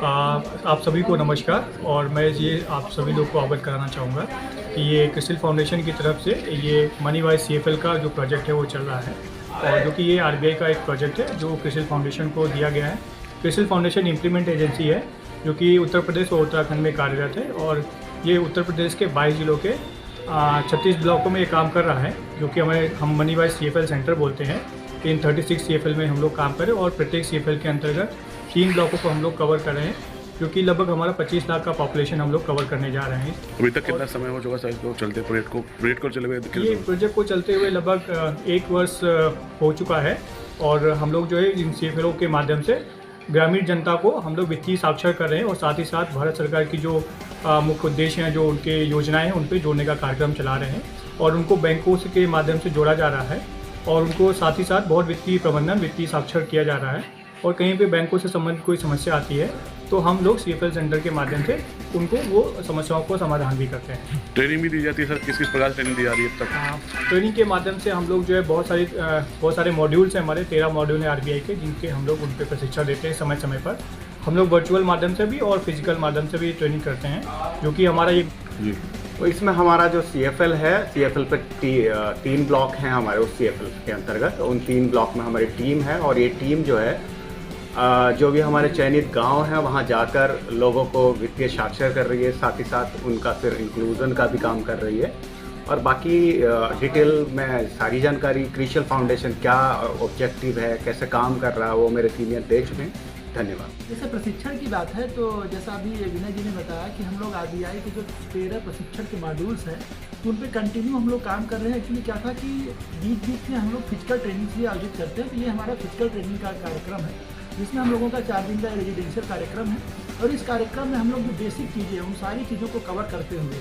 आप सभी को नमस्कार। और मैं ये आप सभी लोग को अवगत कराना चाहूँगा कि ये क्रिसिल फाउंडेशन की तरफ से ये मनी वाइज सीएफएल का जो प्रोजेक्ट है वो चल रहा है, और जो कि ये आरबीआई का एक प्रोजेक्ट है जो क्रिसिल फाउंडेशन को दिया गया है। क्रिसिल फाउंडेशन इम्प्लीमेंट एजेंसी है जो कि उत्तर प्रदेश और उत्तराखंड में कार्यरत है, और ये उत्तर प्रदेश के 22 जिलों के 36 ब्लॉकों में ये काम कर रहा है, जो कि हम मनी वाइज सीएफएल सेंटर बोलते हैं। इन 36 सीएफएल में हम लोग काम करें, और प्रत्येक सीएफएल के अंतर्गत 3 ब्लॉकों को हम लोग कवर कर रहे हैं, क्योंकि लगभग हमारा 25 लाख का पॉपुलेशन हम लोग कवर करने जा रहे हैं। अभी तक कितना समय हो चुका है इसको चलते प्रोजेक्ट को चले हुए? ये प्रोजेक्ट को चलते हुए लगभग 1 वर्ष हो चुका है, और हम लोग जो है इन सीएफएलों के माध्यम से ग्रामीण जनता को हम लोग वित्तीय साक्षर कर रहे हैं, और साथ ही साथ भारत सरकार की जो मुख्य उद्देश्य हैं, जो उनके योजनाएं हैं, उन पर जोड़ने का कार्यक्रम चला रहे हैं, और उनको बैंकों के माध्यम से जोड़ा जा रहा है, और उनको साथ ही साथ बहुत वित्तीय प्रबंधन, वित्तीय साक्षर किया जा रहा है। और कहीं पे बैंकों से संबंधित कोई समस्या आती है तो हम लोग सीएफएल सेंटर के माध्यम से उनको वो समस्याओं को समाधान भी करते हैं। ट्रेनिंग भी दी जाती है सर? किस किस प्रकार से ट्रेनिंग दी जा रही है अब तक? ट्रेनिंग के माध्यम से हम लोग जो है बहुत सारे मॉड्यूल्स हैं, हमारे 13 मॉड्यूल हैं आरबीआई के, जिनके हम लोग उन पर प्रशिक्षण देते हैं समय समय पर। हम लोग वर्चुअल माध्यम से भी और फिजिकल माध्यम से भी ट्रेनिंग करते हैं, जो कि हमारा ये तो इसमें हमारा जो सीएफएल है, सीएफएल पे 3 ब्लॉक हैं हमारे उस सीएफएल के अंतर्गत। उन 3 ब्लॉक में हमारी टीम है, और ये टीम जो है जो भी हमारे चयनित गांव हैं वहां जाकर लोगों को वित्तीय साक्षर कर रही है, साथ ही साथ उनका फिर इंक्लूजन का भी काम कर रही है। और बाकी डिटेल में सारी जानकारी क्रिसिल फाउंडेशन क्या ऑब्जेक्टिव है, कैसे काम कर रहा है, वो मेरे सीनियर दे चुके हैं। धन्यवाद। जैसे प्रशिक्षण की बात है तो जैसा अभी विनय जी ने बताया कि हम लोग आरबीआई के जो 13 प्रशिक्षण के मॉड्यूल्स हैं तो उन पर कंटिन्यू हम लोग काम कर रहे हैं। एक्चुअली क्या था कि बीच बीच में हम लोग फिजिकल ट्रेनिंग भी आयोजित करते हैं, तो ये हमारा फिजिकल ट्रेनिंग का कार्यक्रम है, जिसमें हम लोगों का 4 दिन का रेजिडेंशियल कार्यक्रम है। और इस कार्यक्रम में हम लोग जो बेसिक चीज़ें हैं उन सारी चीज़ों को कवर करते हुए,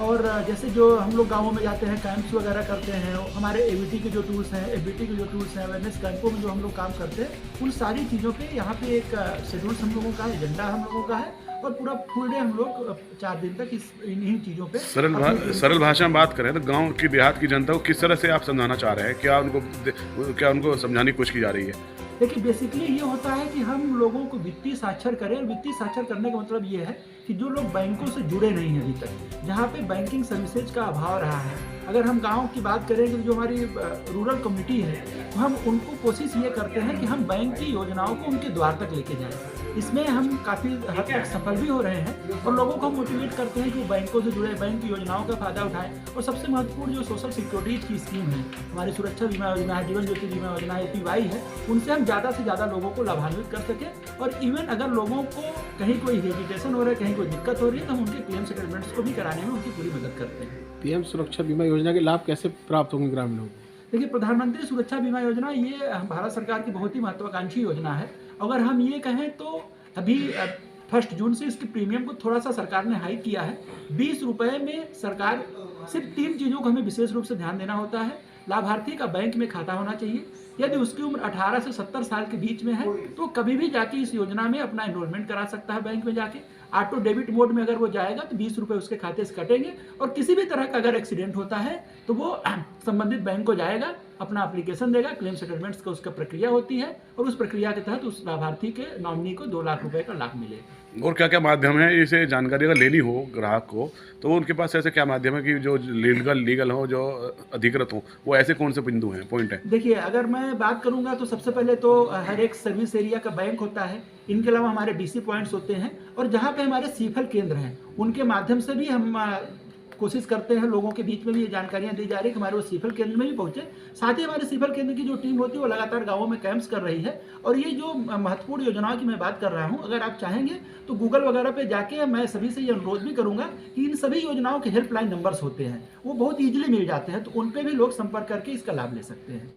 और जैसे जो हम लोग गाँवों में जाते हैं, कैंप्स वगैरह करते हैं, हमारे एबीटी के जो टूल्स हैं, एफबीटी के जो टूल्स हैं, अवेयरनेस कैंपों में जो हम लोग काम करते हैं, उन सारी चीज़ों पे यहाँ पे एक शेड्यूल्स हम लोगों का है, एजेंडा हम लोगों का है, और पूरा फुल डे हम लोग 4 दिन तक इन्हीं चीज़ों पे सरल भाषा में बात करें तो गांव की देहात की जनता को किस तरह से आप समझाना चाह रहे हैं? क्या उनको समझाने की कोशिश की जा रही है? देखिए, बेसिकली ये होता है कि हम लोगों को वित्तीय साक्षर करें, और वित्तीय साक्षर करने का मतलब ये है कि जो लोग बैंकों से जुड़े नहीं हैं अभी तक, जहाँ पे बैंकिंग सर्विसेज का अभाव रहा है, अगर हम गांव की बात करें तो जो हमारी रूरल कम्युनिटी है, तो हम उनको कोशिश ये करते हैं कि हम बैंक की योजनाओं को उनके द्वार तक लेके जाएं। इसमें हम काफ़ी हद तक सफल भी हो रहे हैं, और लोगों को हम मोटिवेट करते हैं कि वो बैंकों से जुड़े, बैंक की योजनाओं का फायदा उठाएं। और सबसे महत्वपूर्ण जो सोशल सिक्योरिटी की स्कीम है, हमारी सुरक्षा बीमा योजना है, जीवन ज्योति बीमा योजना है, एपीवाई है, उनसे हम ज़्यादा से ज़्यादा लोगों को लाभान्वित कर सकें। और इवन अगर लोगों को कहीं कोई हेजिटेशन हो रहा है, कहीं कोई दिक्कत हो रही है, तो हम उनके क्लेम सेटलमेंट्स को भी कराने में उनकी पूरी मदद करते हैं। पीएम सुरक्षा बीमा योजना के लाभ कैसे प्राप्त होंगे ग्रामीणों को? देखिए, प्रधानमंत्री सुरक्षा बीमा योजना ये भारत सरकार की बहुत ही महत्वाकांक्षी योजना है। अगर हम ये कहें तो अभी 1 जून से इसके प्रीमियम को थोड़ा सा सरकार ने हाइक किया है। 20 रुपये में सरकार सिर्फ 3 चीज़ों को हमें विशेष रूप से ध्यान देना होता है। लाभार्थी का बैंक में खाता होना चाहिए, यदि उसकी उम्र 18 से 70 साल के बीच में है तो कभी भी जाके इस योजना में अपना एनरोलमेंट करा सकता है बैंक में जाके। ऑटो डेबिट मोड में अगर वो जाएगा तो 20 रुपये उसके खाते से कटेंगे, और किसी भी तरह का अगर एक्सीडेंट होता है तो वो संबंधित बैंक को जाएगा, अपना एप्लीकेशन देगा, क्लेम सेटलमेंट्स का उसका प्रक्रिया होती है, और उस प्रक्रिया के तहत उस लाभार्थी के नॉमिनी को 2 लाख रुपए का लाभ मिलेगा। और क्या क्या माध्यम है इसे जानकारी अगर लेनी हो ग्राहक को, तो उनके पास ऐसे क्या माध्यम है कि जो लीगल हो, जो अधिकृत हो, वो ऐसे कौन से बिंदु हैं, पॉइंट है? देखिए, अगर मैं बात करूंगा तो सबसे पहले तो हर एक सर्विस एरिया का बैंक होता है। इनके अलावा हमारे डीसी पॉइंट्स होते हैं, और जहाँ पे हमारे सीफल केंद्र हैं उनके माध्यम से भी हम कोशिश करते हैं, लोगों के बीच में भी ये जानकारियाँ दी जा रही है कि हमारे वो सीफल केंद्र में भी पहुँचे। साथ ही हमारे सीफल केंद्र की जो टीम होती है वो लगातार गाँवों में कैंप्स कर रही है। और ये जो महत्वपूर्ण योजनाओं की मैं बात कर रहा हूँ, अगर आप चाहेंगे तो गूगल वगैरह पे जाके मैं सभी से ये अनुरोध भी करूँगा कि इन सभी योजनाओं के हेल्पलाइन नंबर्स होते हैं, वो बहुत ईजिली मिल जाते हैं, तो उन पर भी लोग संपर्क करके इसका लाभ ले सकते हैं।